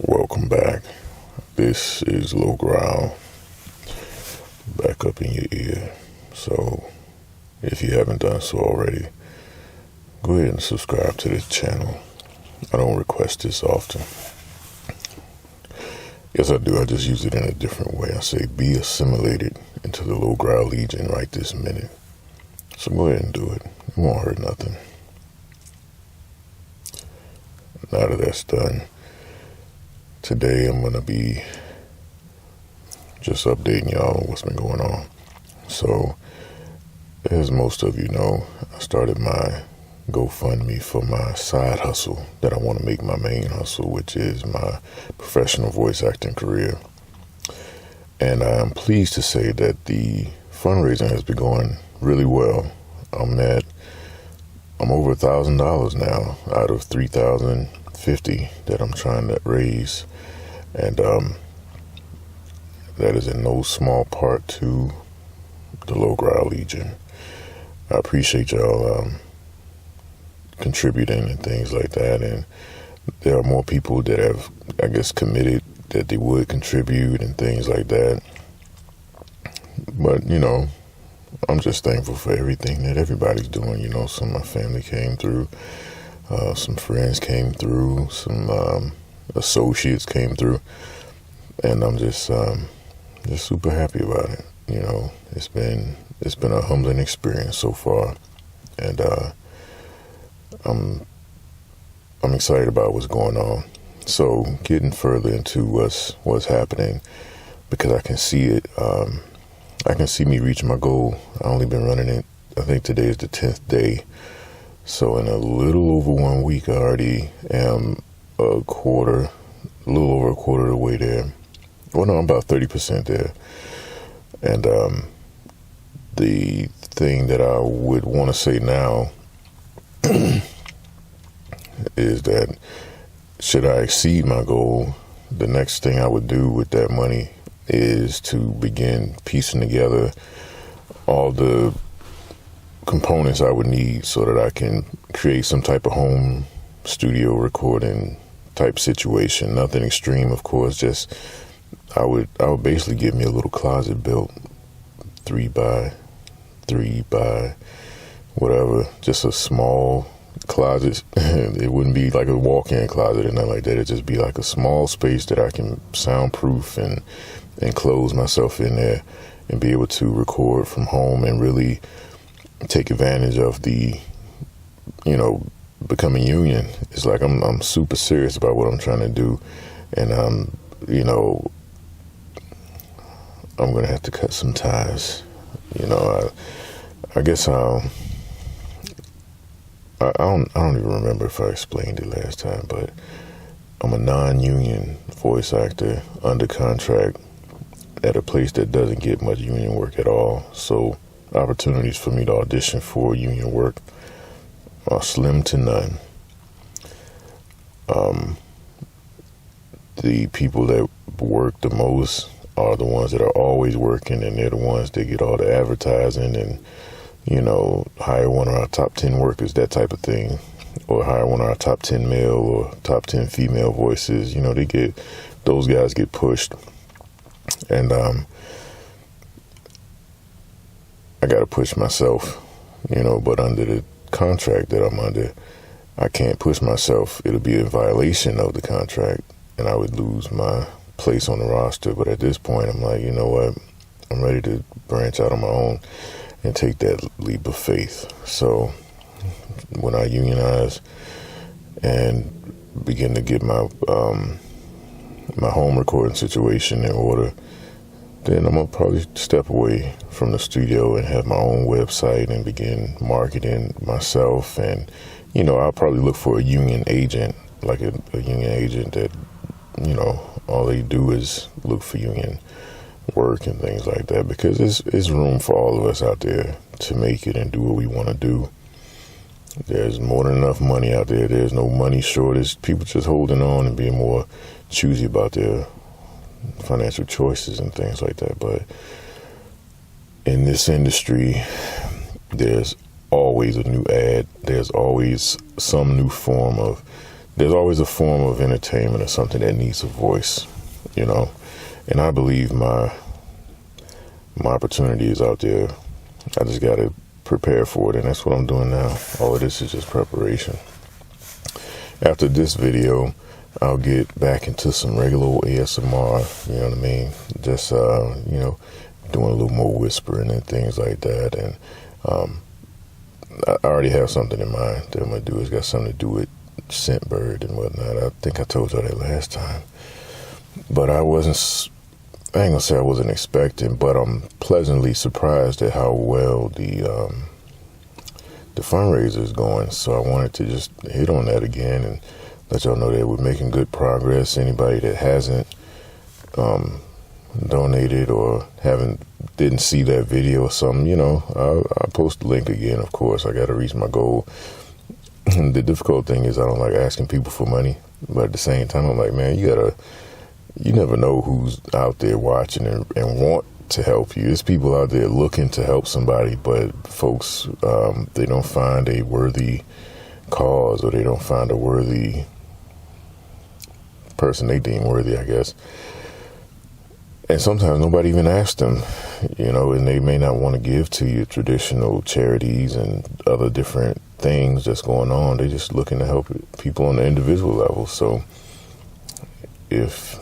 Welcome back. This is Low Growl, back up in your ear. So, if you haven't done so already, go ahead and subscribe to this channel. I don't request this often. Yes, I do. I just use it in a different way. I say, be assimilated into the Low Growl Legion right this minute. So go ahead and do it. It won't hurt nothing. Now that that's done, today I'm going to be just updating y'all on what's been going on. So, as most of you know, I started my GoFundMe for my side hustle that I want to make my main hustle, which is my professional voice acting career. And I'm pleased to say that the fundraising has been going really well. I'm over $1,000 now out of $3,050 that I'm trying to raise. And that is in no small part to the Low Growl Legion. I appreciate y'all contributing and things like that. And there are more people that have, I guess, committed that they would contribute and things like that. But, I'm just thankful for everything that everybody's doing. Some of my family came through, some friends came through, some associates came through, and I'm just super happy about it. It's been a humbling experience so far, and I'm excited about what's going on. So getting further into what's happening, because I can see it. I can see me reaching my goal. I've only been running it, I think today is the 10th day. So in a little over 1 week, I already am a little over a quarter of the way there. Well, no, I'm about 30% there. And the thing that I would want to say now is that should I exceed my goal, the next thing I would do with that money is to begin piecing together all the components I would need so that I can create some type of home studio recording type situation. Nothing extreme, of course, just I would basically get me a little closet built, 3 by 3 by whatever, just a small closet. It wouldn't be like a walk-in closet or nothing like that. It'd just be like a small space that I can soundproof and close myself in there and be able to record from home and really take advantage of the, becoming union. It's like I'm super serious about what I'm trying to do, and I'm going to have to cut some ties. I guess I don't even remember if I explained it last time, but I'm a non-union voice actor under contract at a place that doesn't get much union work at all. So opportunities for me to audition for union work are slim to none. The people that work the most are the ones that are always working, and they're the ones that get all the advertising and, hire one of our top 10 workers, that type of thing, or hire one of our top 10 male or top 10 female voices. Those guys get pushed. And I got to push myself, but under the contract that I'm under, I can't push myself. It'll be a violation of the contract, and I would lose my place on the roster. But at this point, I'm like, you know what? I'm ready to branch out on my own and take that leap of faith. So when I unionize and begin to get my my home recording situation in order, then I'm going to probably step away from the studio and have my own website and begin marketing myself. And, I'll probably look for a union agent, like a union agent that, all they do is look for union work and things like that, because there's room for all of us out there to make it and do what we want to do. There's more than enough money out there. There's no money shortage. People just holding on and being more choosy about their financial choices and things like that. But in this industry, there's always a new ad. There's always some new form of there's always a form of entertainment or something that needs a voice, you know. And I believe my opportunity is out there. I just got to prepare for it, and that's what I'm doing now. All of this is just preparation. After this video, I'll get back into some regular old ASMR, you know what I mean? Just, you know, doing a little more whispering and things like that. And I already have something in mind that I'm going to do. It's got something to do with Scentbird and whatnot. I think I told y'all that last time. But I ain't going to say I wasn't expecting, but I'm pleasantly surprised at how well the fundraiser is going. So I wanted to just hit on that again and let y'all know that we're making good progress. Anybody that hasn't donated or didn't see that video or something, you know, I'll post the link again. Of course, I got to reach my goal. The difficult thing is I don't like asking people for money, but at the same time, I'm like, man, you never know who's out there watching and want to help you. There's people out there looking to help somebody, but folks, they don't find a worthy cause, or they don't find a worthy person they deem worthy, I guess. And sometimes nobody even asks them, you know, and they may not want to give to your traditional charities and other different things that's going on. They're just looking to help people on the individual level. So if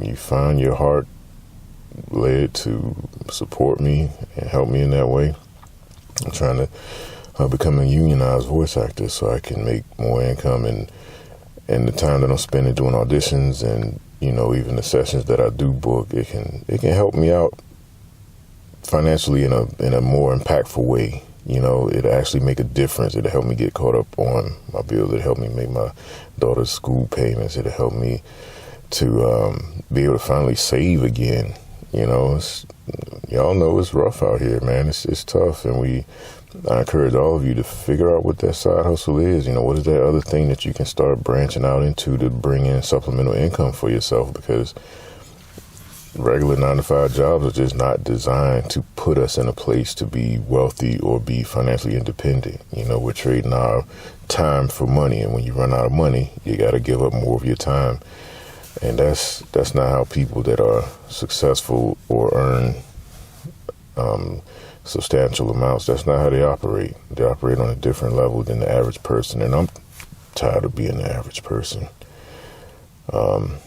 you find your heart led to support me and help me in that way, I'm trying to become a unionized voice actor so I can make more income, and the time that I'm spending doing auditions and, you know, even the sessions that I do book, it can help me out financially in a more impactful way. You know, it'll actually make a difference. It'll help me get caught up on my bills. It'll help me make my daughter's school payments. It'll help me to be able to finally save again. You know, y'all know it's rough out here, man. It's tough, and I encourage all of you to figure out what that side hustle is. You know, what is that other thing that you can start branching out into to bring in supplemental income for yourself? Because regular 9-to-5 jobs are just not designed to put us in a place to be wealthy or be financially independent. You know, we're trading our time for money, and when you run out of money, you got to give up more of your time. And that's not how people that are successful or earn substantial amounts, that's not how they operate. They operate on a different level than the average person, and I'm tired of being the average person. I'm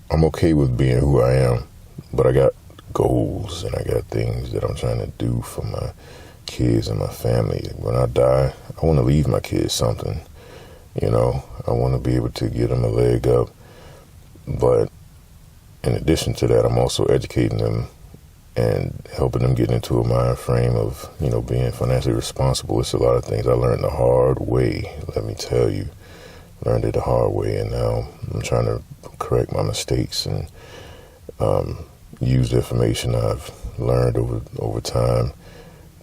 okay with being who I am, but I got goals and I got things that I'm trying to do for my kids and my family. When I die, I want to leave my kids something. You know, I want to be able to give them a leg up. But in addition to that, I'm also educating them and helping them get into a mind frame of, you know, being financially responsible. It's a lot of things I learned the hard way, let me tell you. Learned it the hard way, and now I'm trying to correct my mistakes and use the information I've learned over time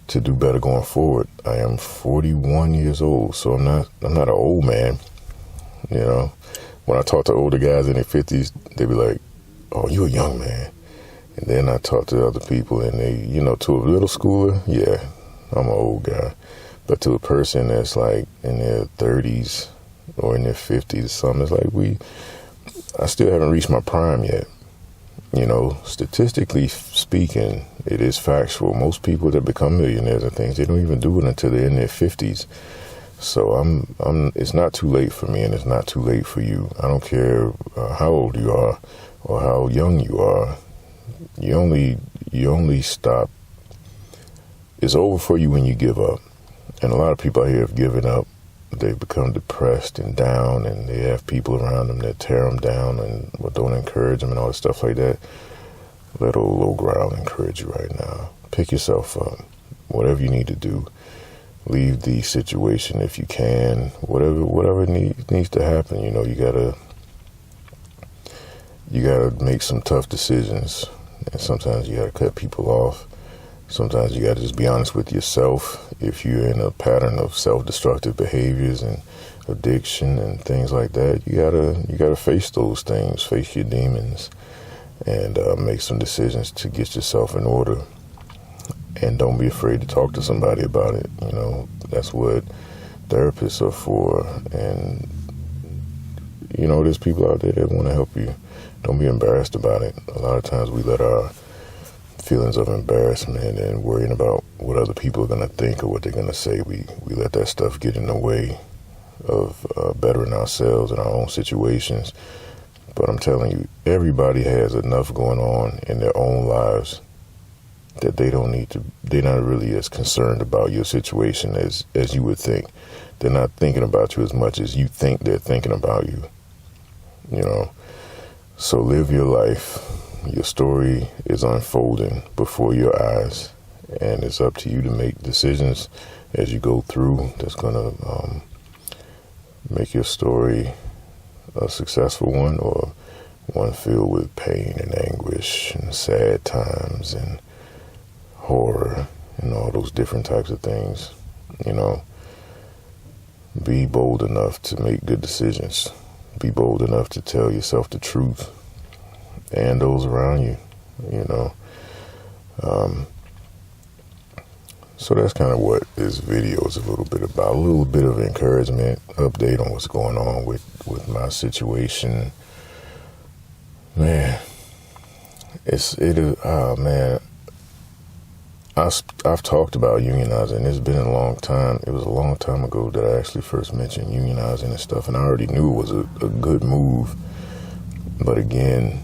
to do better going forward. I am 41 years old, so I'm not an old man. You know, when I talk to older guys in their 50s, they be like, "Oh, you a young man." And then I talk to other people, and they, you know, to a middle schooler, yeah, I'm an old guy. But to a person that's like in their 30s or in their 50s or something, it's like I still haven't reached my prime yet. You know, statistically speaking, it is factual. Most people that become millionaires and things, they don't even do it until they're in their 50s. So it's not too late for me, and it's not too late for you. I don't care how old you are or how young you are. You only stop. It's over for you when you give up. And a lot of people out here have given up. They become depressed and down, and they have people around them that tear them down and don't encourage them and all that stuff like that. Let old Low Growl encourage you right now. Pick yourself up. Whatever you need to do. Leave the situation if you can. Whatever needs to happen. You know, you gotta make some tough decisions, and sometimes you gotta cut people off. Sometimes you gotta just be honest with yourself. If you're in a pattern of self-destructive behaviors and addiction and things like that, you gotta face those things, face your demons, and make some decisions to get yourself in order. And don't be afraid to talk to somebody about it. You know, that's what therapists are for. And, you know, there's people out there that want to help you. Don't be embarrassed about it. A lot of times we let our feelings of embarrassment and worrying about what other people are going to think or what they're going to say, we let that stuff get in the way of bettering ourselves in our own situations. But I'm telling you, everybody has enough going on in their own lives that they're not really as concerned about your situation as you would think. They're not thinking about you as much as you think they're thinking about you, you know. So live your life. Your story is unfolding before your eyes, and it's up to you to make decisions as you go through that's going to make your story a successful one, or one filled with pain and anguish and sad times and horror and all those different types of things. You know, be bold enough to make good decisions. Be bold enough to tell yourself the truth and those around you, you know. So that's kind of what this video is a little bit about. A little bit of encouragement, update on what's going on with my situation. Man, man, I've talked about unionizing. It's been a long time. It was a long time ago that I actually first mentioned unionizing and stuff, and I already knew it was a good move. But again,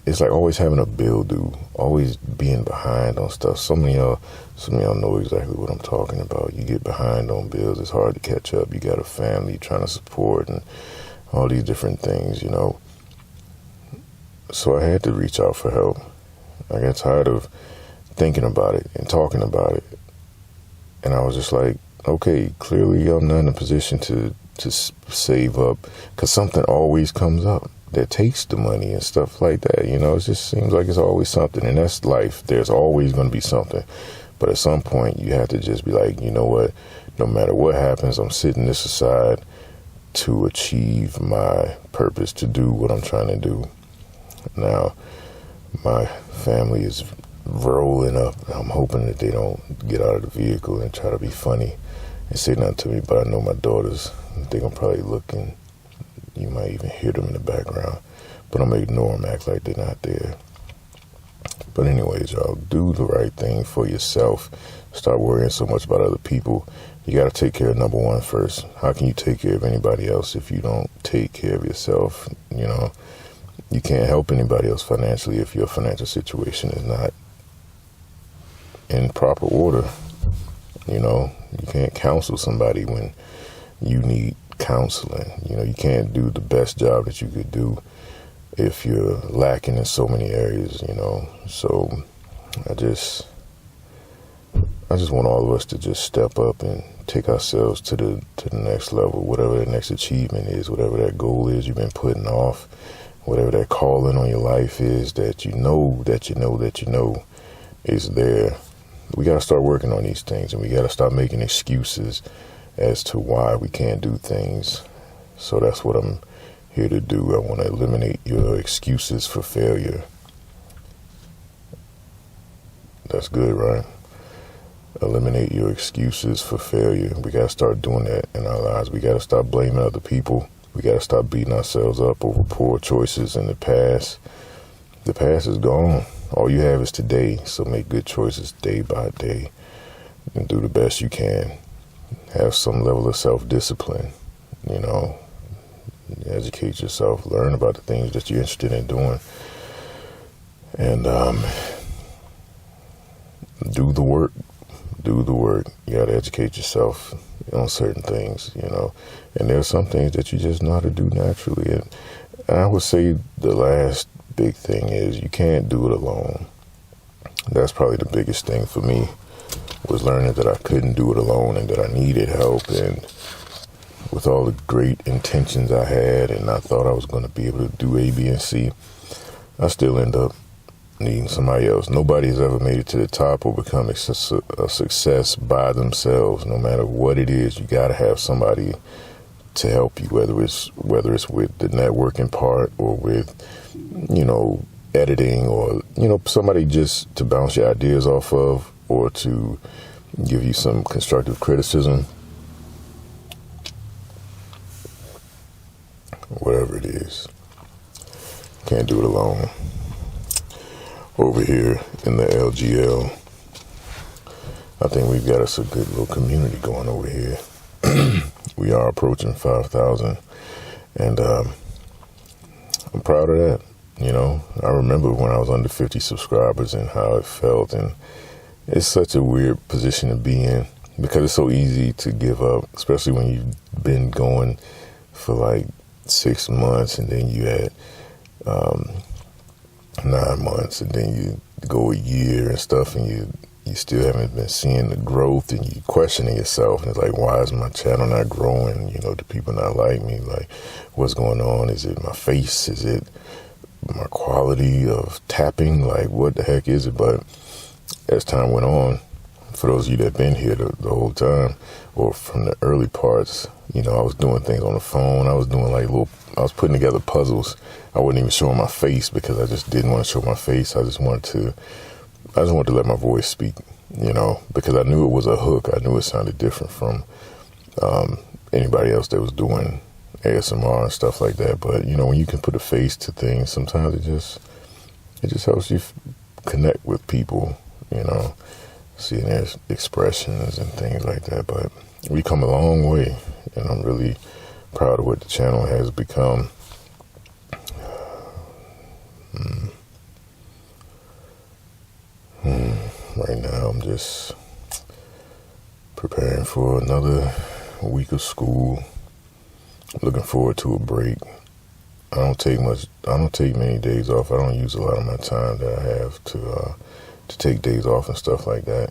it's like always having a bill due, always being behind on stuff. Some of y'all know exactly what I'm talking about. You get behind on bills, it's hard to catch up. You got a family you're trying to support and all these different things, you know. So I had to reach out for help. I got tired of thinking about it and talking about it. And I was just like, okay, clearly I'm not in a position to save up, because something always comes up that takes the money and stuff like that. You know, it just seems like it's always something, and that's life. There's always going to be something. But at some point, you have to just be like, you know what, no matter what happens, I'm setting this aside to achieve my purpose, to do what I'm trying to do. Now, my family is rolling up. I'm hoping that they don't get out of the vehicle and try to be funny and say nothing to me, but I know my daughters, they're going to probably look, and you might even hear them in the background, but I'm going to ignore them, act like they're not there. But anyways, y'all, do the right thing for yourself. Stop worrying so much about other people. You got to take care of number one first. How can you take care of anybody else if you don't take care of yourself? You know, you can't help anybody else financially if your financial situation is not in proper order. You know, you can't counsel somebody when you need counseling. You know, you can't do the best job that you could do if you're lacking in so many areas, you know. So I just want all of us to just step up and take ourselves to the next level, whatever that next achievement is, whatever that goal is you've been putting off, whatever that calling on your life is that you know is there. We got to start working on these things, and we got to stop making excuses as to why we can't do things. So that's what I'm here to do. I want to eliminate your excuses for failure. That's good, right? Eliminate your excuses for failure. We got to start doing that in our lives. We got to stop blaming other people. We got to stop beating ourselves up over poor choices in the past. The past is gone. All you have is today. So make good choices day by day and do the best you can. Have some level of self-discipline, you know. Educate yourself. Learn about the things that you're interested in doing. And do the work. Do the work. You got to educate yourself on certain things, you know. And there's some things that you just know how to do naturally. And I would say the last big thing is you can't do it alone. That's probably the biggest thing for me, was learning that I couldn't do it alone and that I needed help. And with all the great intentions I had, and I thought I was going to be able to do A, B, and C, I still end up needing somebody else. Nobody has ever made it to the top or become a success by themselves. No matter what it is, you got to have somebody to help you, whether it's with the networking part or with, you know, editing, or, you know, somebody just to bounce your ideas off of, or to give you some constructive criticism, whatever it is. Can't do it alone. Over here in the LGL, I think we've got us a good little community going over here. We are approaching 5,000, and I'm proud of that. You know, I remember when I was under 50 subscribers and how it felt, and it's such a weird position to be in because it's so easy to give up, especially when you've been going for like 6 months and then you had 9 months and then you go a year and stuff, and you still haven't been seeing the growth, and you questioning yourself, and it's like, why is my channel not growing? You know, do people not like me? Like, what's going on? Is it my face? Is it my quality of tapping? Like, what the heck is it? But as time went on, for those of you that have been here the whole time, or from the early parts, you know, I was doing things on the phone. I was doing like I was putting together puzzles. I wasn't even showing my face because I just didn't want to show my face. I just wanted to let my voice speak, you know, because I knew it was a hook. I knew it sounded different from anybody else that was doing ASMR and stuff like that. But, you know, when you can put a face to things, sometimes it just helps you connect with people, you know, seeing their expressions and things like that. But we come a long way, and I'm really proud of what the channel has become. Right now, I'm just preparing for another week of school. Looking forward to a break. I don't take many days off. I don't use a lot of my time that I have to take days off and stuff like that.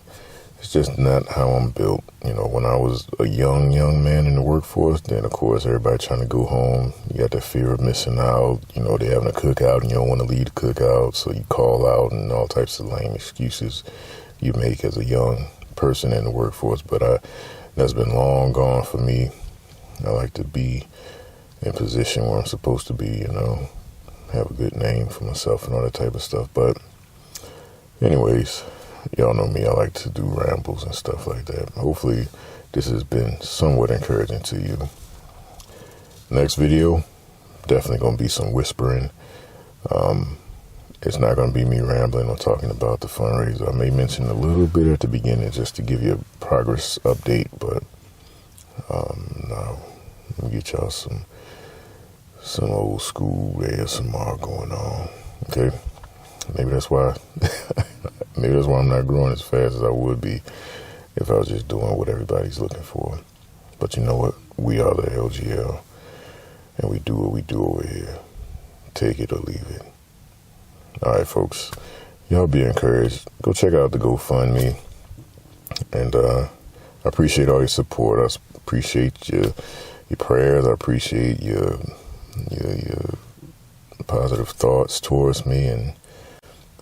It's just not how I'm built. You know, when I was a young man in the workforce, then of course everybody trying to go home. You got that fear of missing out. You know, they're having a cookout and you don't want to leave the cookout, so you call out and all types of lame excuses you make as a young person in the workforce. But that's been long gone for me. I like to be in position where I'm supposed to be, you know, have a good name for myself and all that type of stuff. But anyways, y'all know me. I like to do rambles and stuff like that. Hopefully this has been somewhat encouraging to you. Next video, definitely going to be some whispering. It's not going to be me rambling or talking about the fundraiser. I may mention a little bit at the beginning just to give you a progress update, but no, let me get y'all some old school ASMR going on. Okay, maybe that's why I'm not growing as fast as I would be if I was just doing what everybody's looking for. But you know what? We are the LGL, and we do what we do over here. Take it or leave it. All right, folks. Y'all be encouraged. Go check out the GoFundMe. And I appreciate all your support. I appreciate your prayers. I appreciate your positive thoughts towards me. And,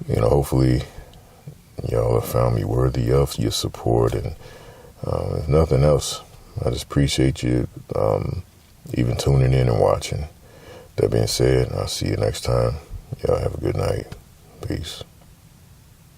you know, hopefully y'all have found me worthy of your support. And if nothing else, I just appreciate you even tuning in and watching. That being said, I'll see you next time. Y'all have a good night. Peace.